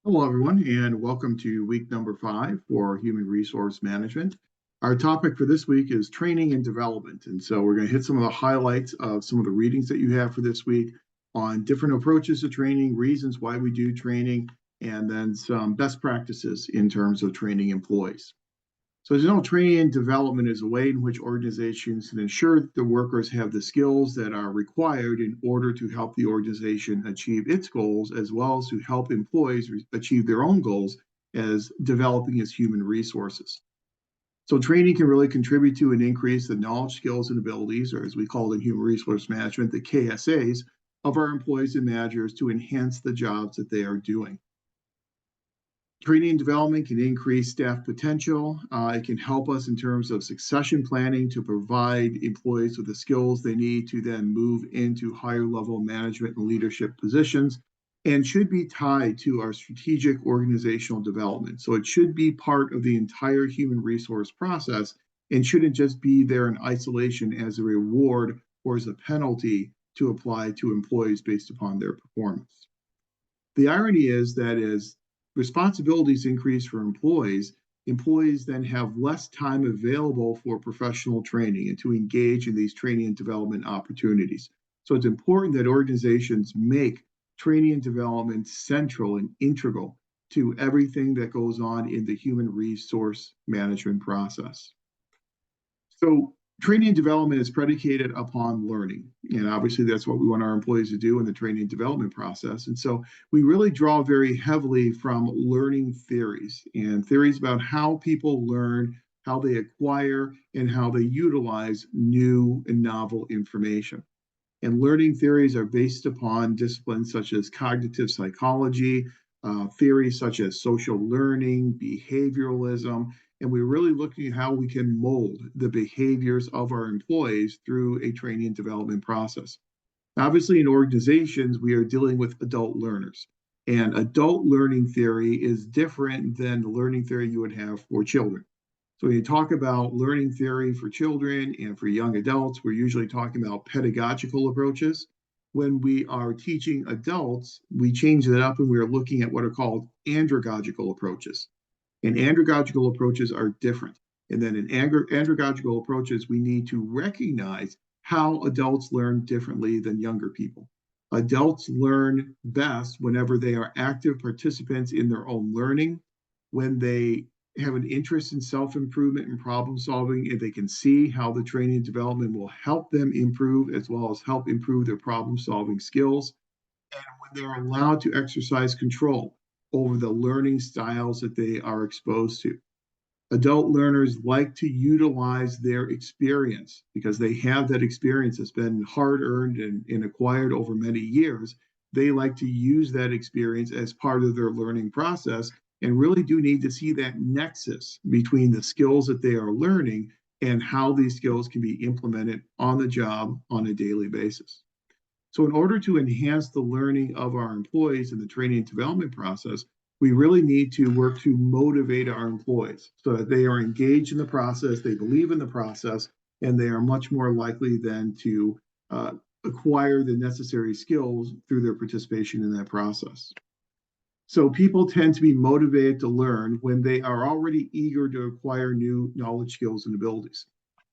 Hello, everyone, and welcome to week number 5 for Human Resource Management. Our topic for this week is training and development. And so we're going to hit some of the highlights of some of the readings that you have for this week on different approaches to training, reasons why we do training, and then some best practices in terms of training employees. So as you know, training and development is a way in which organizations can ensure that the workers have the skills that are required in order to help the organization achieve its goals, as well as to help employees achieve their own goals as developing as human resources. So training can really contribute to an increase the knowledge, skills, and abilities, or as we call it in human resource management, the KSAs of our employees and managers to enhance the jobs that they are doing. Training and development can increase staff potential. It can help us in terms of succession planning to provide employees with the skills they need to then move into higher level management and leadership positions, and should be tied to our strategic organizational development. So it should be part of the entire human resource process and shouldn't just be there in isolation as a reward or as a penalty to apply to employees based upon their performance. The irony is that as responsibilities increase for employees, employees then have less time available for professional training and to engage in these training and development opportunities. So it's important that organizations make training and development central and integral to everything that goes on in the human resource management process. So training and development is predicated upon learning. And obviously, that's what we want our employees to do in the training and development process. And so we really draw very heavily from learning theories and theories about how people learn, how they acquire, and how they utilize new and novel information. And learning theories are based upon disciplines such as cognitive psychology, theories such as social learning, behavioralism, and we're really looking at how we can mold the behaviors of our employees through a training and development process. Obviously, in organizations, we are dealing with adult learners, and adult learning theory is different than the learning theory you would have for children. So when you talk about learning theory for children and for young adults, we're usually talking about pedagogical approaches. When we are teaching adults, we change that up and we're looking at what are called andragogical approaches. And andragogical approaches are different. And then in andragogical approaches, we need to recognize how adults learn differently than younger people. Adults learn best whenever they are active participants in their own learning, when they have an interest in self-improvement and problem solving, and they can see how the training and development will help them improve as well as help improve their problem solving skills, and when they're allowed to exercise control over the learning styles that they are exposed to. Adult learners like to utilize their experience because they have that experience that's been hard earned and acquired over many years. They like to use that experience as part of their learning process and really do need to see that nexus between the skills that they are learning and how these skills can be implemented on the job on a daily basis. So, in order to enhance the learning of our employees in the training and development process, we really need to work to motivate our employees so that they are engaged in the process, they believe in the process, and they are much more likely then to acquire the necessary skills through their participation in that process. So people tend to be motivated to learn when they are already eager to acquire new knowledge, skills, and abilities.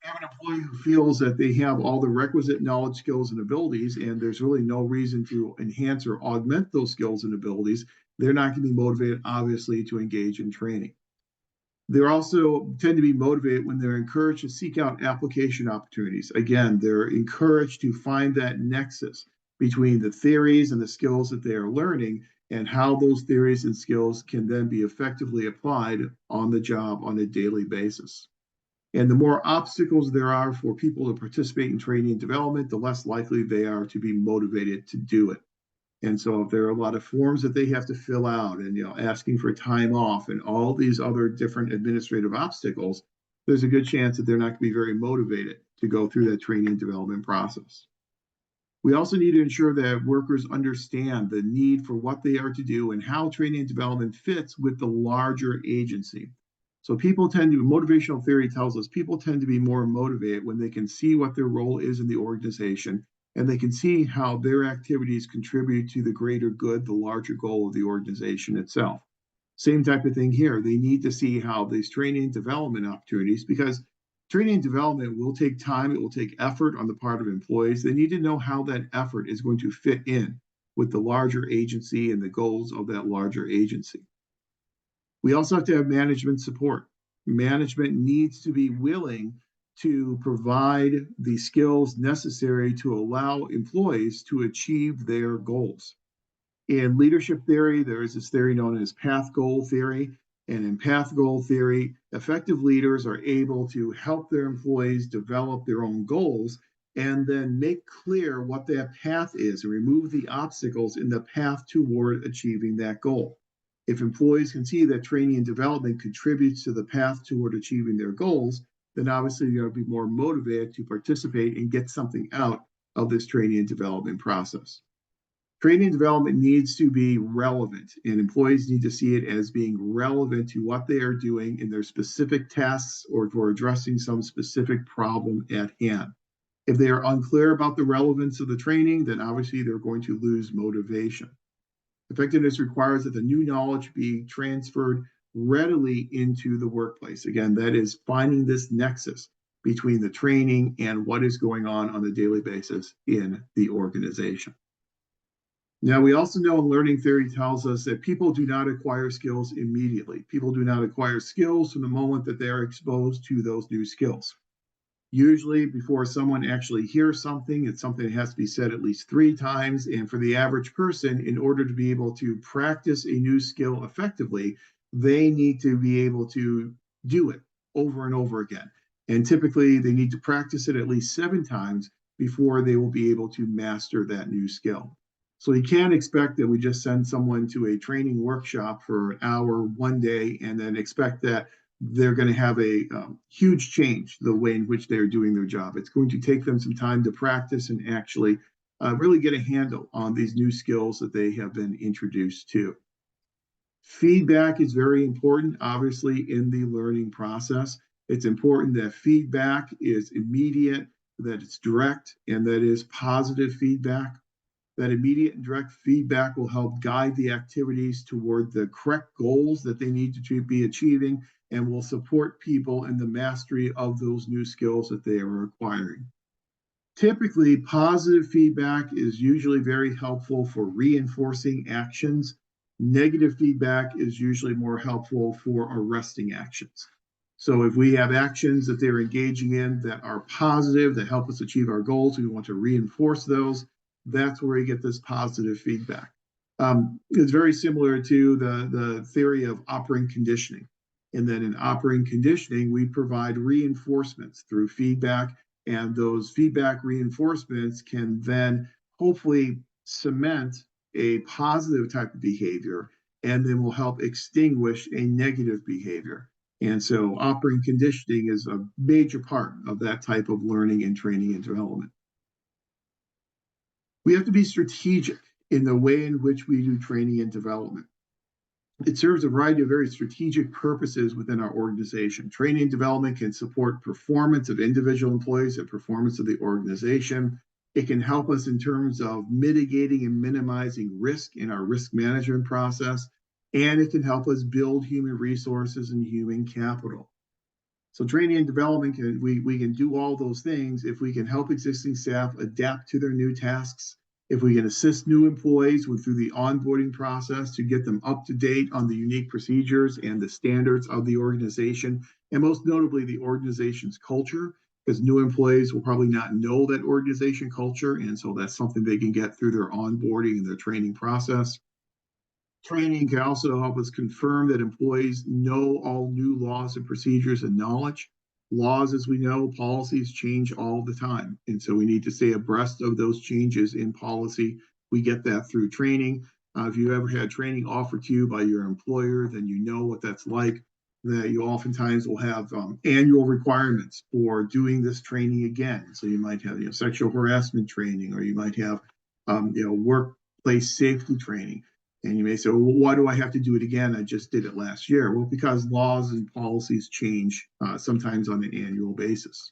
Have an employee who feels that they have all the requisite knowledge, skills, and abilities, and there's really no reason to enhance or augment those skills and abilities, they're not going to be motivated, obviously, to engage in training. They also tend to be motivated when they're encouraged to seek out application opportunities. Again, they're encouraged to find that nexus between the theories and the skills that they are learning and how those theories and skills can then be effectively applied on the job on a daily basis. And the more obstacles there are for people to participate in training and development, the less likely they are to be motivated to do it. And so if there are a lot of forms that they have to fill out and asking for time off and all these other different administrative obstacles, there's a good chance that they're not going to be very motivated to go through that training and development process. We also need to ensure that workers understand the need for what they are to do and how training and development fits with the larger agency. So people tend to, motivational theory tells us people tend to be more motivated when they can see what their role is in the organization and they can see how their activities contribute to the greater good, the larger goal of the organization itself. Same type of thing here. They need to see how these training and development opportunities, because training and development will take time, it will take effort on the part of employees. They need to know how that effort is going to fit in with the larger agency and the goals of that larger agency. We also have to have management support. Management needs to be willing to provide the skills necessary to allow employees to achieve their goals. In leadership theory, there is this theory known as path goal theory. And in path goal theory, effective leaders are able to help their employees develop their own goals and then make clear what that path is and remove the obstacles in the path toward achieving that goal. If employees can see that training and development contributes to the path toward achieving their goals, then obviously they're going to be more motivated to participate and get something out of this training and development process. Training and development needs to be relevant, and employees need to see it as being relevant to what they are doing in their specific tasks or for addressing some specific problem at hand. If they are unclear about the relevance of the training, then obviously they're going to lose motivation. Effectiveness requires that the new knowledge be transferred readily into the workplace. Again, that is finding this nexus between the training and what is going on a daily basis in the organization. Now, we also know learning theory tells us that people do not acquire skills immediately. People do not acquire skills from the moment that they are exposed to those new skills. Usually, before someone actually hears something, it's something that has to be said at least 3 times. And for the average person, in order to be able to practice a new skill effectively, they need to be able to do it over and over again. And typically, they need to practice it at least 7 times before they will be able to master that new skill. So you can't expect that we just send someone to a training workshop for an hour one day and then expect that they're going to have a huge change the way in which they're doing their job. It's going to take them some time to practice and actually really get a handle on these new skills that they have been introduced to. Feedback is very important, obviously, in the learning process. It's important that feedback is immediate, that it's direct, and that is positive feedback. That immediate and direct feedback will help guide the activities toward the correct goals that they need to be achieving and will support people in the mastery of those new skills that they are acquiring. Typically, positive feedback is usually very helpful for reinforcing actions. Negative feedback is usually more helpful for arresting actions. So if we have actions that they're engaging in that are positive, that help us achieve our goals, we want to reinforce those. That's where you get this positive feedback. It's very similar to the theory of operant conditioning. And then in operant conditioning, we provide reinforcements through feedback, and those feedback reinforcements can then hopefully cement a positive type of behavior and then will help extinguish a negative behavior. And so operant conditioning is a major part of that type of learning and training and development. We have to be strategic in the way in which we do training and development. It serves a variety of very strategic purposes within our organization. Training and development can support performance of individual employees and performance of the organization. It can help us in terms of mitigating and minimizing risk in our risk management process, and it can help us build human resources and human capital. So training and development, we can do all those things if we can help existing staff adapt to their new tasks, if we can assist new employees through the onboarding process to get them up to date on the unique procedures and the standards of the organization, and most notably the organization's culture, because new employees will probably not know that organization culture, and so that's something they can get through their onboarding and their training process. Training can also help us confirm that employees know all new laws and procedures and knowledge. Laws, as we know, policies change all the time. And so we need to stay abreast of those changes in policy. We get that through training. If you ever had training offered to you by your employer, then you know what that's like. That you oftentimes will have annual requirements for doing this training again. So you might have sexual harassment training, or you might have workplace safety training. And you may say, well, why do I have to do it again? I just did it last year. Well, because laws and policies change sometimes on an annual basis.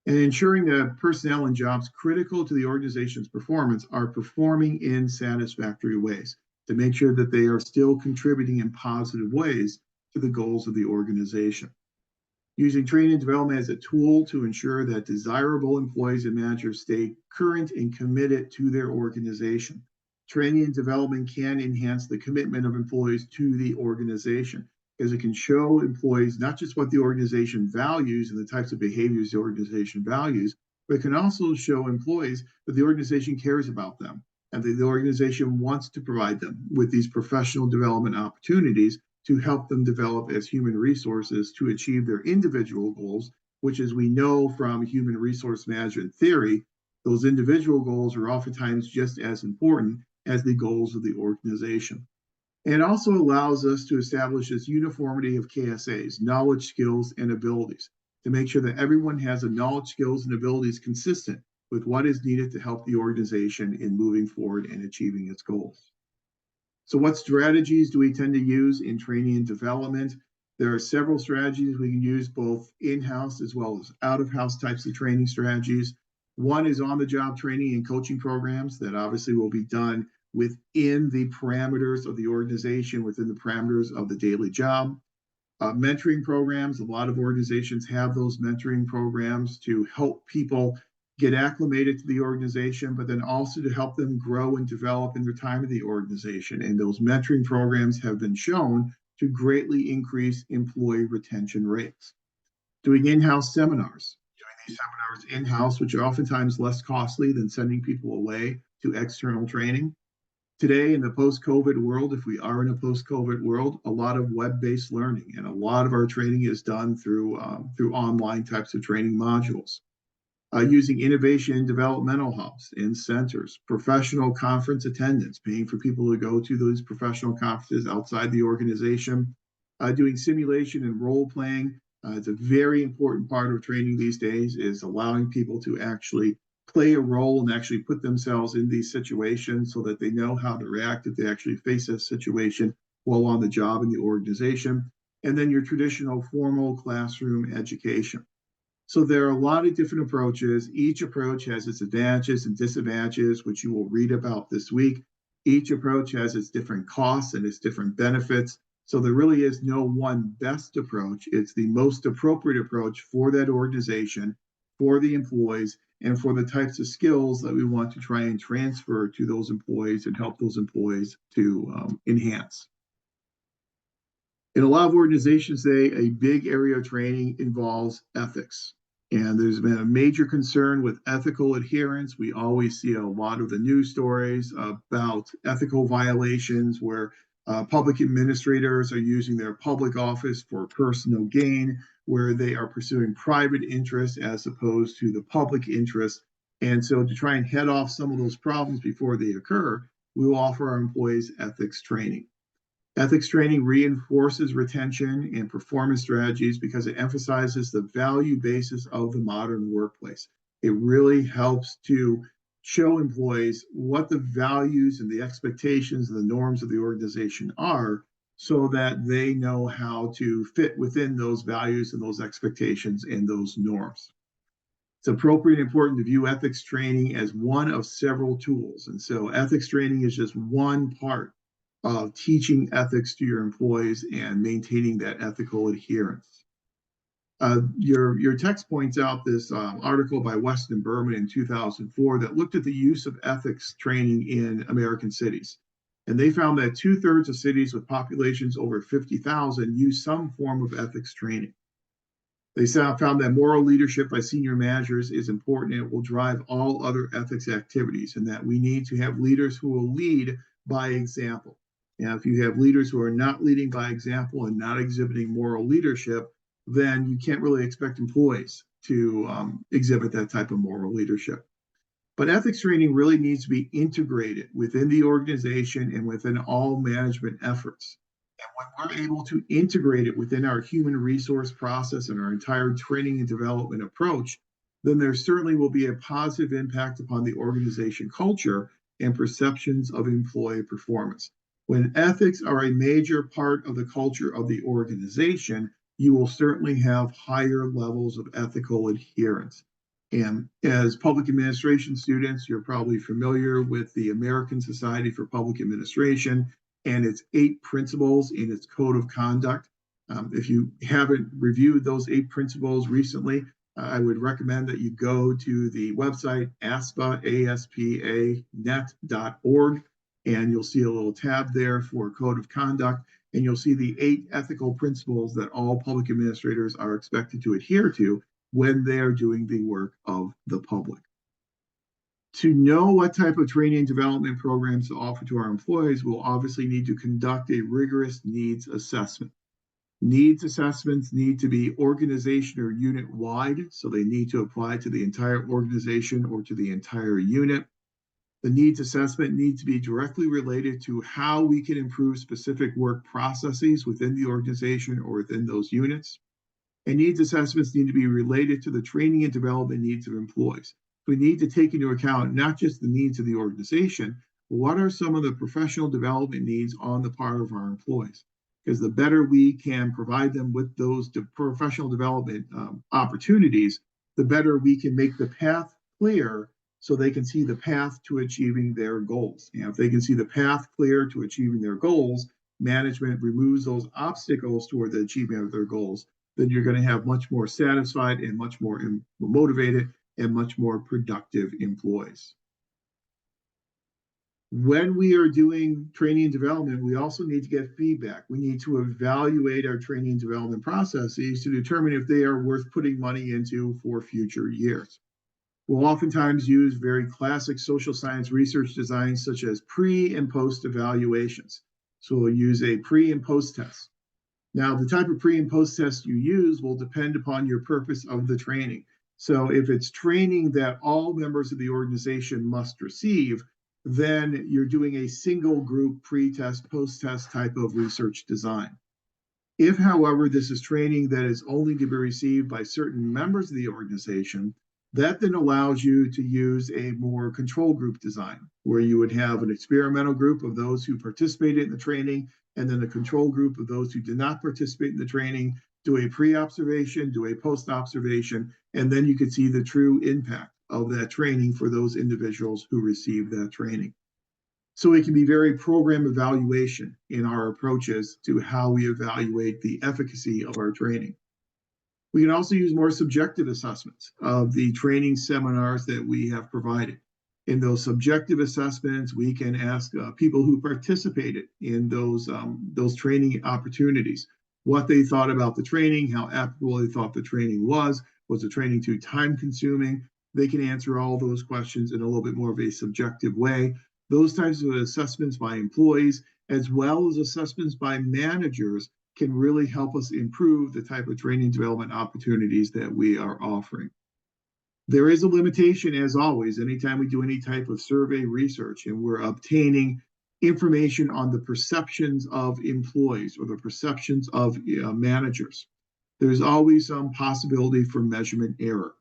and ensuring that personnel and jobs critical to the organization's performance are performing in satisfactory ways to make sure that they are still contributing in positive ways to the goals of the organization. Using training and development as a tool to ensure that desirable employees and managers stay current and committed to their organization. Training and development can enhance the commitment of employees to the organization because it can show employees not just what the organization values and the types of behaviors the organization values, but it can also show employees that the organization cares about them and that the organization wants to provide them with these professional development opportunities to help them develop as human resources to achieve their individual goals, which, as we know from human resource management theory, those individual goals are oftentimes just as important as the goals of the organization. And it also allows us to establish this uniformity of KSAs, knowledge, skills, and abilities, to make sure that everyone has the knowledge, skills, and abilities consistent with what is needed to help the organization in moving forward and achieving its goals. So what strategies do we tend to use in training and development? There are several strategies we can use, both in-house as well as out-of-house types of training strategies. One is on-the-job training and coaching programs that obviously will be done within the parameters of the organization, within the parameters of the daily job. Mentoring programs, a lot of organizations have those mentoring programs to help people get acclimated to the organization, but then also to help them grow and develop in their time in the organization. And those mentoring programs have been shown to greatly increase employee retention rates. Doing in-house seminars, doing these seminars in-house, which are oftentimes less costly than sending people away to external training. Today, in the post-COVID world, if we are in a post-COVID world, a lot of web-based learning and a lot of our training is done through online types of training modules. Using innovation and developmental hubs in centers, professional conference attendance, paying for people to go to those professional conferences outside the organization, doing simulation and role playing. It's a very important part of training these days, is allowing people to actually play a role and actually put themselves in these situations so that they know how to react if they actually face a situation while on the job in the organization. And then your traditional formal classroom education. So there are a lot of different approaches. Each approach has its advantages and disadvantages, which you will read about this week. Each approach has its different costs and its different benefits. So there really is no one best approach. It's the most appropriate approach for that organization, for the employees, and for the types of skills that we want to try and transfer to those employees and help those employees to enhance. In a lot of organizations today, a big area of training involves ethics. And there's been a major concern with ethical adherence. We always see a lot of the news stories about ethical violations where public administrators are using their public office for personal gain, where they are pursuing private interests as opposed to the public interest. And so to try and head off some of those problems before they occur, we will offer our employees ethics training. Ethics training reinforces retention and performance strategies because it emphasizes the value basis of the modern workplace. It really helps to show employees what the values and the expectations and the norms of the organization are so that they know how to fit within those values and those expectations and those norms. It's appropriate and important to view ethics training as one of several tools. And so ethics training is just one part of teaching ethics to your employees and maintaining that ethical adherence. Your text points out this article by Weston Berman in 2004 that looked at the use of ethics training in American cities. And they found that 2/3 of cities with populations over 50,000 use some form of ethics training. They found that moral leadership by senior managers is important and it will drive all other ethics activities, and that we need to have leaders who will lead by example. Now, if you have leaders who are not leading by example and not exhibiting moral leadership, then you can't really expect employees to exhibit that type of moral leadership. But ethics training really needs to be integrated within the organization and within all management efforts. And when we're able to integrate it within our human resource process and our entire training and development approach, then there certainly will be a positive impact upon the organization culture and perceptions of employee performance. When ethics are a major part of the culture of the organization, you will certainly have higher levels of ethical adherence. And as public administration students, you're probably familiar with the American Society for Public Administration and its 8 principles in its code of conduct. If you haven't reviewed those 8 principles recently, I would recommend that you go to the website aspa.net.org, and you'll see a little tab there for code of conduct, and you'll see the 8 ethical principles that all public administrators are expected to adhere to when they're doing the work of the public. To know what type of training and development programs to offer to our employees, we'll obviously need to conduct a rigorous needs assessment. Needs assessments need to be organization or unit wide, so they need to apply to the entire organization or to the entire unit. The needs assessment needs to be directly related to how we can improve specific work processes within the organization or within those units. And needs assessments need to be related to the training and development needs of employees. We need to take into account not just the needs of the organization, but what are some of the professional development needs on the part of our employees? Because the better we can provide them with those professional development opportunities, the better we can make the path clear so they can see the path to achieving their goals. And if they can see the path clear to achieving their goals, management removes those obstacles toward the achievement of their goals, then you're going to have much more satisfied and much more motivated and much more productive employees. When we are doing training and development, we also need to get feedback. We need to evaluate our training and development processes to determine if they are worth putting money into for future years. We'll oftentimes use very classic social science research designs such as pre and post evaluations. So we'll use a pre and post test. Now, the type of pre and post test you use will depend upon your purpose of the training. So if it's training that all members of the organization must receive, then you're doing a single group pre-test, post-test type of research design. If, however, this is training that is only to be received by certain members of the organization, that then allows you to use a more control group design, where you would have an experimental group of those who participated in the training, and then a control group of those who did not participate in the training, do a pre-observation, do a post-observation, and then you could see the true impact of that training for those individuals who received that training. So it can be very program evaluation in our approaches to how we evaluate the efficacy of our training. We can also use more subjective assessments of the training seminars that we have provided. In those subjective assessments, we can ask people who participated in those training opportunities what they thought about the training, how applicable they thought the training was the training too time-consuming? They can answer all those questions in a little bit more of a subjective way. Those types of assessments by employees, as well as assessments by managers, can really help us improve the type of training development opportunities that we are offering. There is a limitation, as always, anytime we do any type of survey research and we're obtaining information on the perceptions of employees or the perceptions of managers. There's always some possibility for measurement error.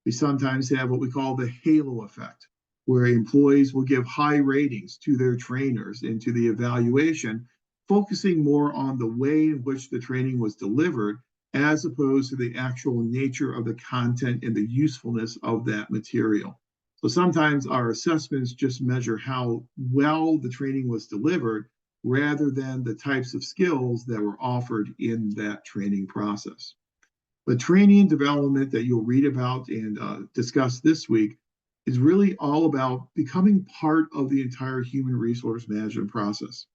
We sometimes have what we call the halo effect, where employees will give high ratings to their trainers and to the evaluation, focusing more on the way in which the training was delivered as opposed to the actual nature of the content and the usefulness of that material. So sometimes our assessments just measure how well the training was delivered rather than the types of skills that were offered in that training process. The training and development that you'll read about and discuss this week is really all about becoming part of the entire human resource management process.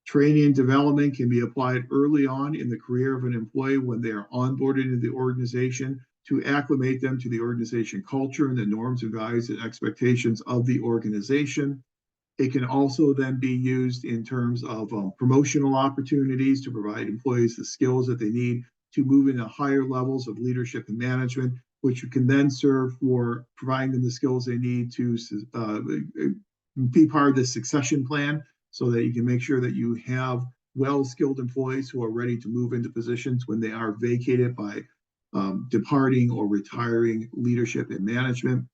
Training and development can be applied early on in the career of an employee when they are onboarded into the organization to acclimate them to the organization culture and the norms and values and expectations of the organization. It can also then be used in terms of promotional opportunities to provide employees the skills that they need to move into higher levels of leadership and management, which can then serve for providing them the skills they need to be part of the succession plan, so that you can make sure that you have well-skilled employees who are ready to move into positions when they are vacated by departing or retiring leadership and management.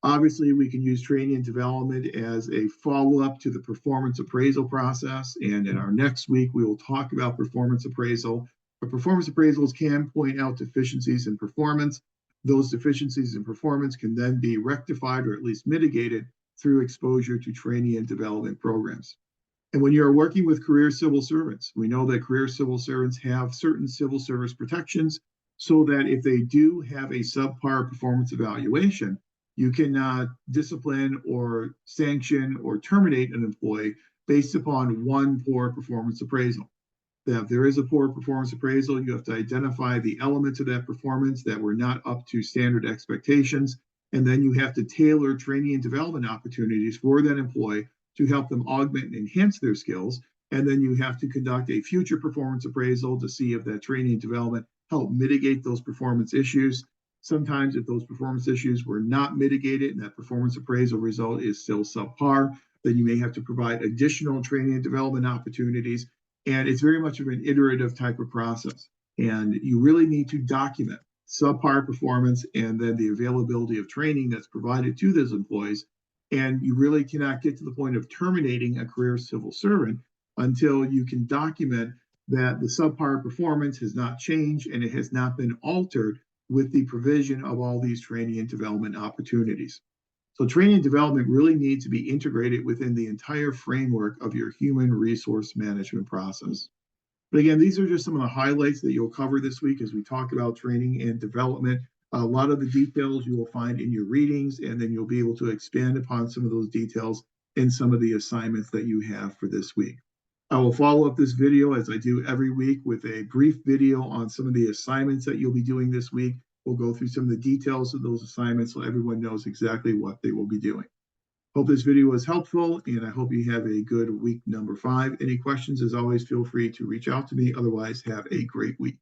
Obviously, we can use training and development as a follow-up to the performance appraisal process. And in our next week, we will talk about performance appraisal. But performance appraisals can point out deficiencies in performance. those deficiencies in performance can then be rectified or at least mitigated through exposure to training and development programs. And when you're working with career civil servants, we know that career civil servants have certain civil service protections so that if they do have a subpar performance evaluation, you cannot discipline or sanction or terminate an employee based upon one poor performance appraisal. That if there is a poor performance appraisal, you have to identify the elements of that performance that were not up to standard expectations. And then you have to tailor training and development opportunities for that employee to help them augment and enhance their skills. And then you have to conduct a future performance appraisal to see if that training and development help mitigate those performance issues. Sometimes if those performance issues were not mitigated and that performance appraisal result is still subpar, then you may have to provide additional training and development opportunities. And it's very much of an iterative type of process. And you really need to document subpar performance and then the availability of training that's provided to those employees. And you really cannot get to the point of terminating a career civil servant until you can document that the subpar performance has not changed and it has not been altered with the provision of all these training and development opportunities. So training and development really need to be integrated within the entire framework of your human resource management process. But again, these are just some of the highlights that you'll cover this week as we talk about training and development. A lot of the details you will find in your readings, and then you'll be able to expand upon some of those details in some of the assignments that you have for this week. I will follow up this video as I do every week with a brief video on some of the assignments that you'll be doing this week. We'll go through some of the details of those assignments so everyone knows exactly what they will be doing. Hope this video was helpful, and I hope you have a good week number 5. Any questions, as always, feel free to reach out to me. Otherwise, have a great week.